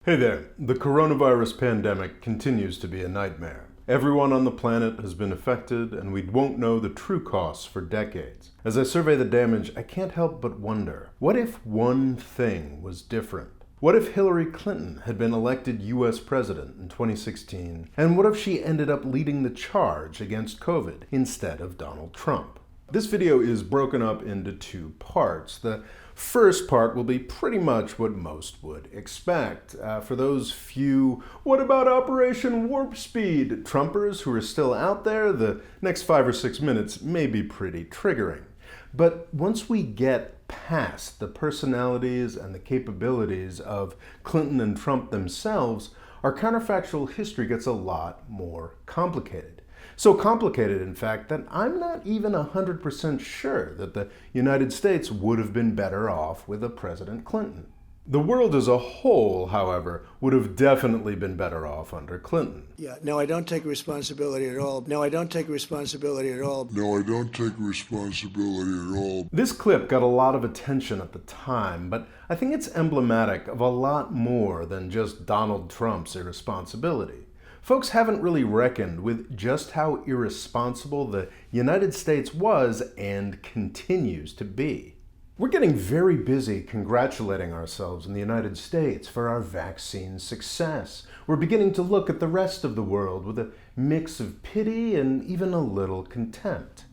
Hey there. The coronavirus pandemic continues to be a nightmare. Everyone on the planet has been affected, and we won't know the true costs for decades. As I survey the damage, I can't help but wonder, what if one thing was different? What if Hillary Clinton had been elected US president in 2016? And what if she ended up leading the charge against COVID instead of Donald Trump? This video is broken up into two parts. The first part will be pretty much what most would expect. For those few, what about Operation Warp Speed Trumpers who are still out there, the next 5 or 6 minutes may be pretty triggering. But once we get past the personalities and the capabilities of Clinton and Trump themselves, our counterfactual history gets a lot more complicated. So complicated, in fact, that I'm not even 100% sure that the United States would have been better off with a President Clinton. The world as a whole, however, would have definitely been better off under Clinton. No, I don't take responsibility at all. No, I don't take responsibility at all. No, I don't take responsibility at all. This clip got a lot of attention at the time, but I think it's emblematic of a lot more than just Donald Trump's irresponsibility. Folks haven't really reckoned with just how irresponsible the United States was and continues to be. We're getting very busy congratulating ourselves in the United States for our vaccine success. We're beginning to look at the rest of the world with a mix of pity and even a little contempt.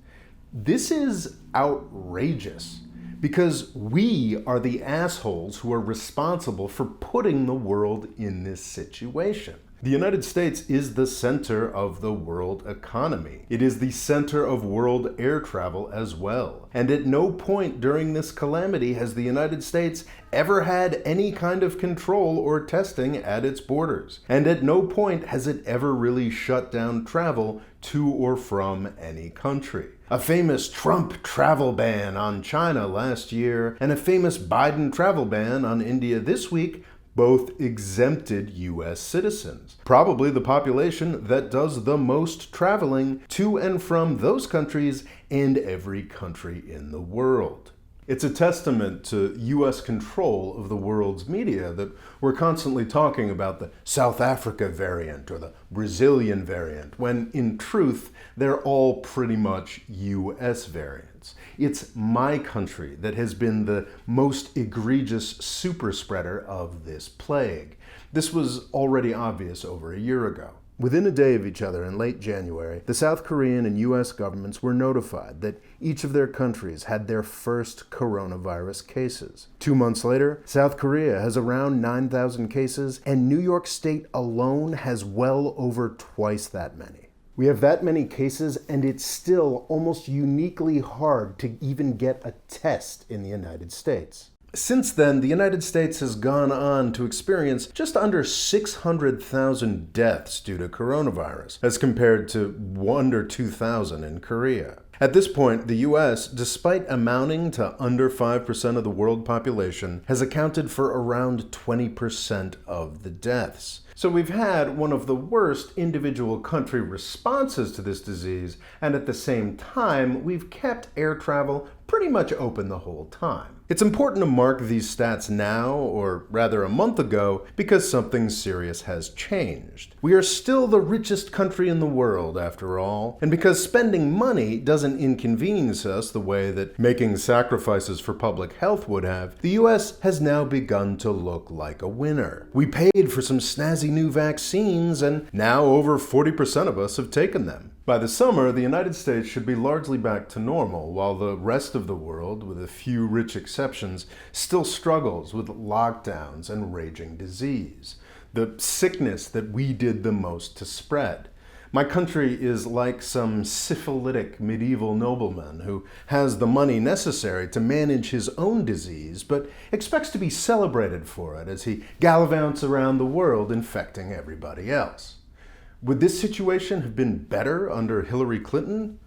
This is outrageous because we are the assholes who are responsible for putting the world in this situation. The United States is the center of the world economy. It is the center of world air travel as well. And at no point during this calamity has the United States ever had any kind of control or testing at its borders. And at no point has it ever really shut down travel to or from any country. A famous Trump travel ban on China last year and a famous Biden travel ban on India this week both exempted U.S. citizens, probably the population that does the most traveling to and from those countries and every country in the world. It's a testament to U.S. control of the world's media that we're constantly talking about the South Africa variant or the Brazilian variant, when in truth, they're all pretty much U.S. variants. It's my country that has been the most egregious super spreader of this plague. This was already obvious over a year ago. Within a day of each other in late January, the South Korean and U.S. governments were notified that each of their countries had their first coronavirus cases. 2 months later, South Korea has around 9,000 cases, and New York State alone has well over twice that many. We have that many cases, and it's still almost uniquely hard to even get a test in the United States. Since then, the United States has gone on to experience just under 600,000 deaths due to coronavirus, as compared to under 2,000 in Korea. At this point, the U.S., despite amounting to under 5% of the world population, has accounted for around 20% of the deaths. So we've had one of the worst individual country responses to this disease, and at the same time, we've kept air travel pretty much open the whole time. It's important to mark these stats now, or rather a month ago, because something serious has changed. We are still the richest country in the world, after all, and because spending money doesn't inconvenience us the way that making sacrifices for public health would have, the US has now begun to look like a winner. We paid for some snazzy new vaccines, and now over 40% of us have taken them. By the summer, the United States should be largely back to normal, while the rest of the world, with a few rich exceptions, still struggles with lockdowns and raging disease, the sickness that we did the most to spread. My country is like some syphilitic medieval nobleman who has the money necessary to manage his own disease, but expects to be celebrated for it as he gallivants around the world infecting everybody else. Would this situation have been better under Hillary Clinton?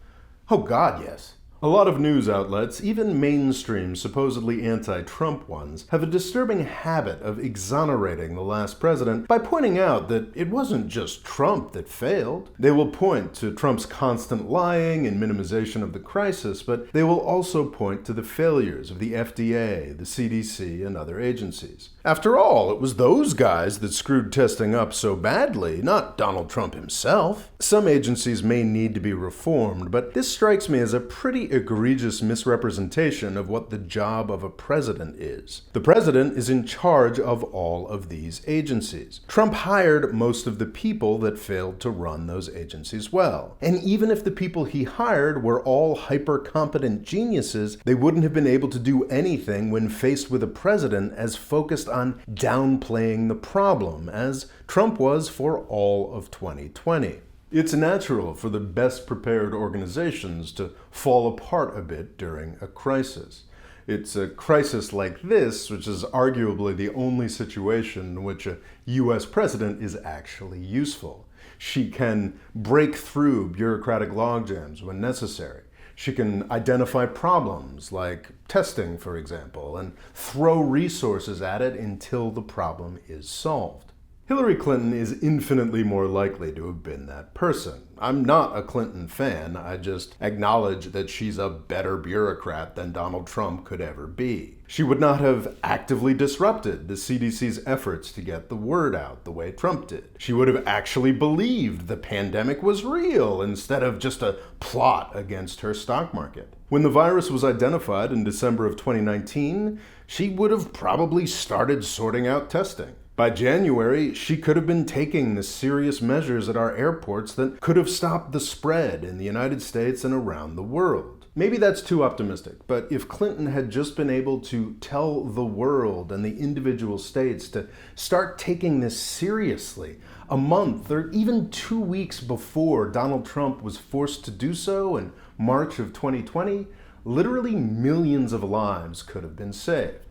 Oh God, yes. A lot of news outlets, even mainstream, supposedly anti-Trump ones, have a disturbing habit of exonerating the last president by pointing out that it wasn't just Trump that failed. They will point to Trump's constant lying and minimization of the crisis, but they will also point to the failures of the FDA, the CDC, and other agencies. After all, it was those guys that screwed testing up so badly, not Donald Trump himself. Some agencies may need to be reformed, but this strikes me as a pretty egregious misrepresentation of what the job of a president is. The president is in charge of all of these agencies. Trump hired most of the people that failed to run those agencies well. And even if the people he hired were all hyper-competent geniuses, they wouldn't have been able to do anything when faced with a president as focused on downplaying the problem, as Trump was for all of 2020. It's natural for the best prepared organizations to fall apart a bit during a crisis. It's a crisis like this, which is arguably the only situation in which a US president is actually useful. She can break through bureaucratic logjams when necessary. She can identify problems, like testing, for example, and throw resources at it until the problem is solved. Hillary Clinton is infinitely more likely to have been that person. I'm not a Clinton fan, I just acknowledge that she's a better bureaucrat than Donald Trump could ever be. She would not have actively disrupted the CDC's efforts to get the word out the way Trump did. She would have actually believed the pandemic was real instead of just a plot against her stock market. When the virus was identified in December of 2019, she would have probably started sorting out testing. By January, she could have been taking the serious measures at our airports that could have stopped the spread in the United States and around the world. Maybe that's too optimistic, but if Clinton had just been able to tell the world and the individual states to start taking this seriously a month or even 2 weeks before Donald Trump was forced to do so in March of 2020, literally millions of lives could have been saved.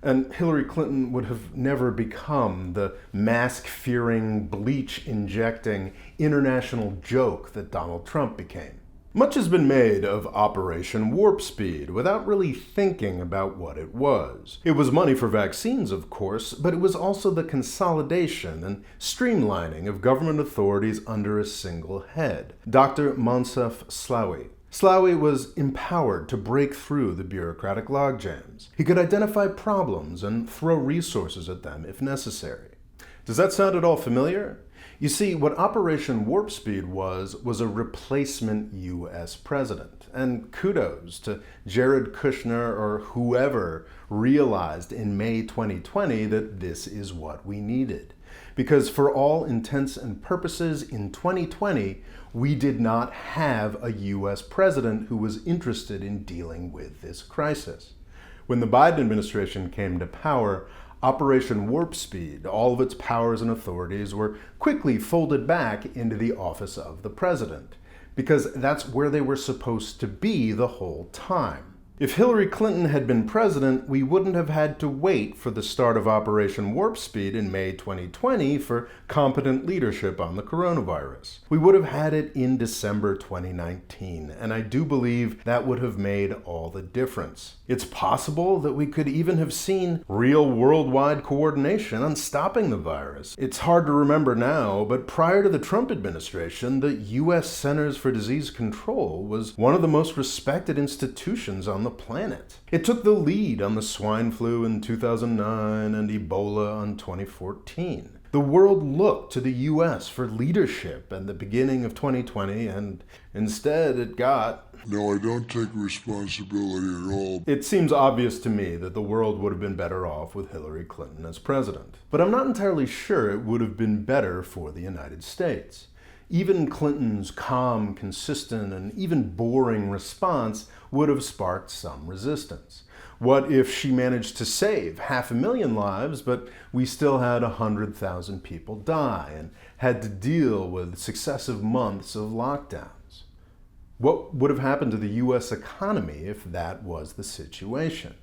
And Hillary Clinton would have never become the mask-fearing, bleach-injecting international joke that Donald Trump became. Much has been made of Operation Warp Speed without really thinking about what it was. It was money for vaccines, of course, but it was also the consolidation and streamlining of government authorities under a single head, Dr. Moncef Slaoui. Slaoui was empowered to break through the bureaucratic logjams. He could identify problems and throw resources at them if necessary. Does that sound at all familiar? You see, what Operation Warp Speed was a replacement U.S. president. And kudos to Jared Kushner or whoever realized in May 2020 that this is what we needed. Because for all intents and purposes in 2020, we did not have a U.S. president who was interested in dealing with this crisis. When the Biden administration came to power, Operation Warp Speed, all of its powers and authorities were quickly folded back into the office of the president, because that's where they were supposed to be the whole time. If Hillary Clinton had been president, we wouldn't have had to wait for the start of Operation Warp Speed in May 2020 for competent leadership on the coronavirus. We would have had it in December 2019, and I do believe that would have made all the difference. It's possible that we could even have seen real worldwide coordination on stopping the virus. It's hard to remember now, but prior to the Trump administration, the U.S. Centers for Disease Control was one of the most respected institutions on the planet. It took the lead on the swine flu in 2009 and Ebola in 2014. The world looked to the U.S. for leadership at the beginning of 2020, and instead it got... No, I don't take responsibility at all. It seems obvious to me that the world would have been better off with Hillary Clinton as president. But I'm not entirely sure it would have been better for the United States. Even Clinton's calm, consistent, and even boring response would have sparked some resistance. What if she managed to save 500,000 lives, but we still had 100,000 people die and had to deal with successive months of lockdowns? What would have happened to the U.S. economy if that was the situation?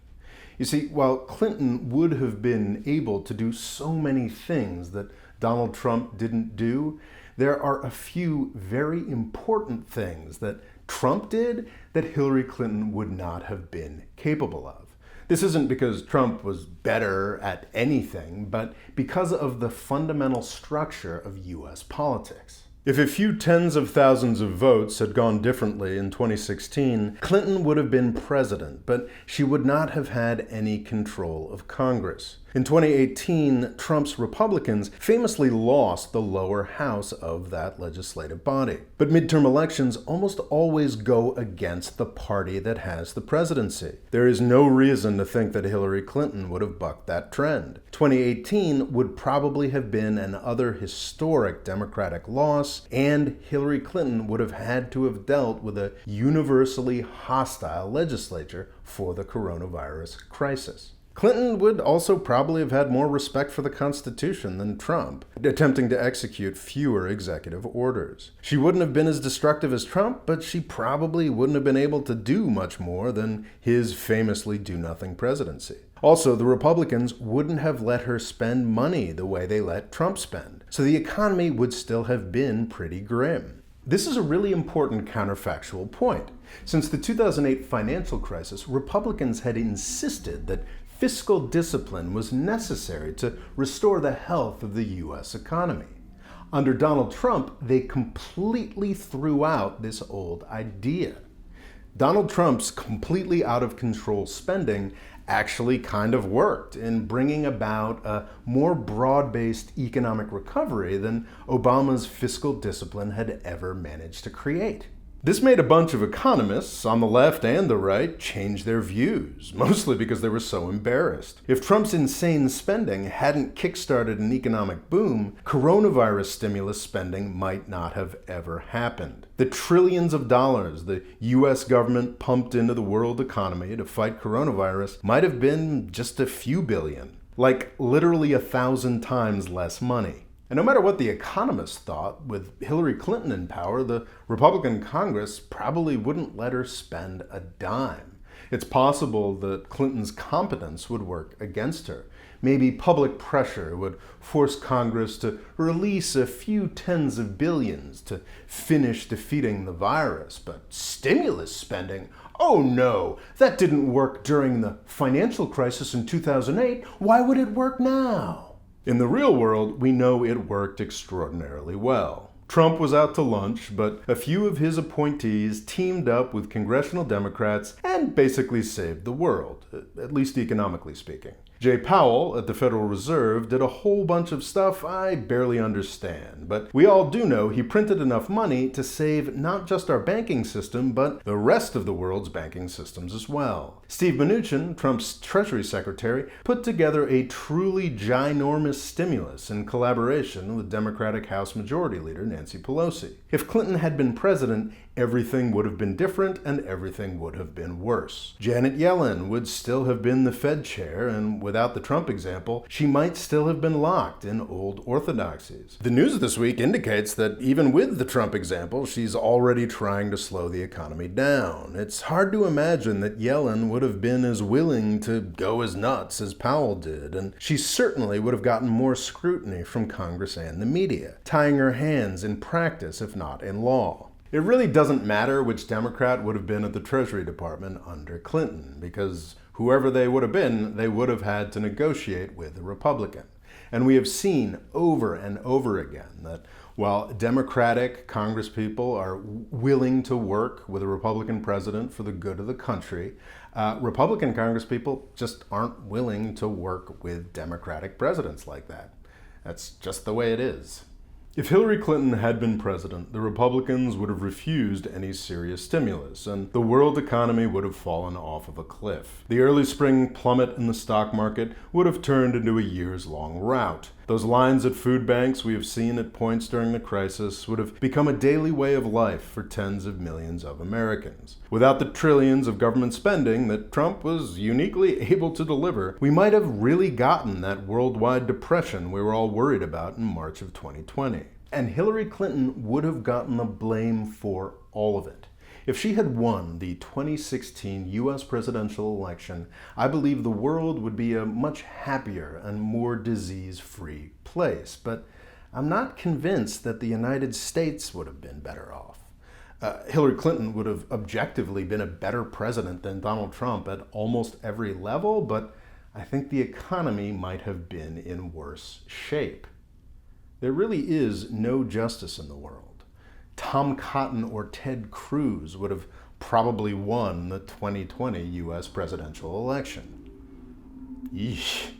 You see, while Clinton would have been able to do so many things that Donald Trump didn't do, there are a few very important things that Trump did that Hillary Clinton would not have been capable of. This isn't because Trump was better at anything, but because of the fundamental structure of U.S. politics. If a few tens of thousands of votes had gone differently in 2016, Clinton would have been president, but she would not have had any control of Congress. In 2018, Trump's Republicans famously lost the lower house of that legislative body. But midterm elections almost always go against the party that has the presidency. There is no reason to think that Hillary Clinton would have bucked that trend. 2018 would probably have been another historic Democratic loss, and Hillary Clinton would have had to have dealt with a universally hostile legislature for the coronavirus crisis. Clinton would also probably have had more respect for the Constitution than Trump, attempting to execute fewer executive orders. She wouldn't have been as destructive as Trump, but she probably wouldn't have been able to do much more than his famously do-nothing presidency. Also, the Republicans wouldn't have let her spend money the way they let Trump spend, so the economy would still have been pretty grim. This is a really important counterfactual point. Since the 2008 financial crisis, Republicans had insisted that fiscal discipline was necessary to restore the health of the U.S. economy. Under Donald Trump, they completely threw out this old idea. Donald Trump's completely out of control spending actually kind of worked in bringing about a more broad-based economic recovery than Obama's fiscal discipline had ever managed to create. This made a bunch of economists on the left and the right change their views, mostly because they were so embarrassed. If Trump's insane spending hadn't kickstarted an economic boom, coronavirus stimulus spending might not have ever happened. The trillions of dollars the U.S. government pumped into the world economy to fight coronavirus might have been just a few billion, like literally 1,000 times less money. And no matter what the economists thought, with Hillary Clinton in power, the Republican Congress probably wouldn't let her spend a dime. It's possible that Clinton's competence would work against her. Maybe public pressure would force Congress to release a few tens of billions to finish defeating the virus. But stimulus spending? Oh no, that didn't work during the financial crisis in 2008. Why would it work now? In the real world, we know it worked extraordinarily well. Trump was out to lunch, but a few of his appointees teamed up with congressional Democrats and basically saved the world, at least economically speaking. Jay Powell at the Federal Reserve did a whole bunch of stuff I barely understand, but we all do know he printed enough money to save not just our banking system, but the rest of the world's banking systems as well. Steve Mnuchin, Trump's Treasury Secretary, put together a truly ginormous stimulus in collaboration with Democratic House Majority Leader Nancy Pelosi. If Clinton had been president, everything would have been different and everything would have been worse. Janet Yellen would still have been the Fed chair, and without the Trump example, she might still have been locked in old orthodoxies. The news this week indicates that even with the Trump example, she's already trying to slow the economy down. It's hard to imagine that Yellen would have been as willing to go as nuts as Powell did, and she certainly would have gotten more scrutiny from Congress and the media, tying her hands in practice if not in law. It really doesn't matter which Democrat would have been at the Treasury Department under Clinton, because whoever they would have been, they would have had to negotiate with a Republican. And we have seen over and over again that while Democratic congresspeople are willing to work with a Republican president for the good of the country, Republican congresspeople just aren't willing to work with Democratic presidents like that. That's just the way it is. If Hillary Clinton had been president, the Republicans would have refused any serious stimulus, and the world economy would have fallen off of a cliff. The early spring plummet in the stock market would have turned into a years-long rout. Those lines at food banks we have seen at points during the crisis would have become a daily way of life for tens of millions of Americans. Without the trillions of government spending that Trump was uniquely able to deliver, we might have really gotten that worldwide depression we were all worried about in March of 2020. And Hillary Clinton would have gotten the blame for all of it. If she had won the 2016 U.S. presidential election, I believe the world would be a much happier and more disease-free place. But I'm not convinced that the United States would have been better off. Hillary Clinton would have objectively been a better president than Donald Trump at almost every level, but I think the economy might have been in worse shape. There really is no justice in the world. Tom Cotton or Ted Cruz would have probably won the 2020 U.S. presidential election. Yeesh.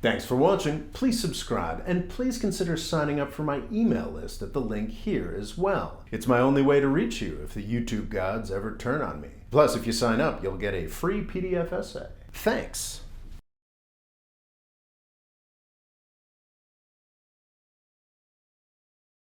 Thanks for watching. Please subscribe, and please consider signing up for my email list at the link here as well. It's my only way to reach you if the YouTube gods ever turn on me. Plus, if you sign up, you'll get a free PDF essay. Thanks.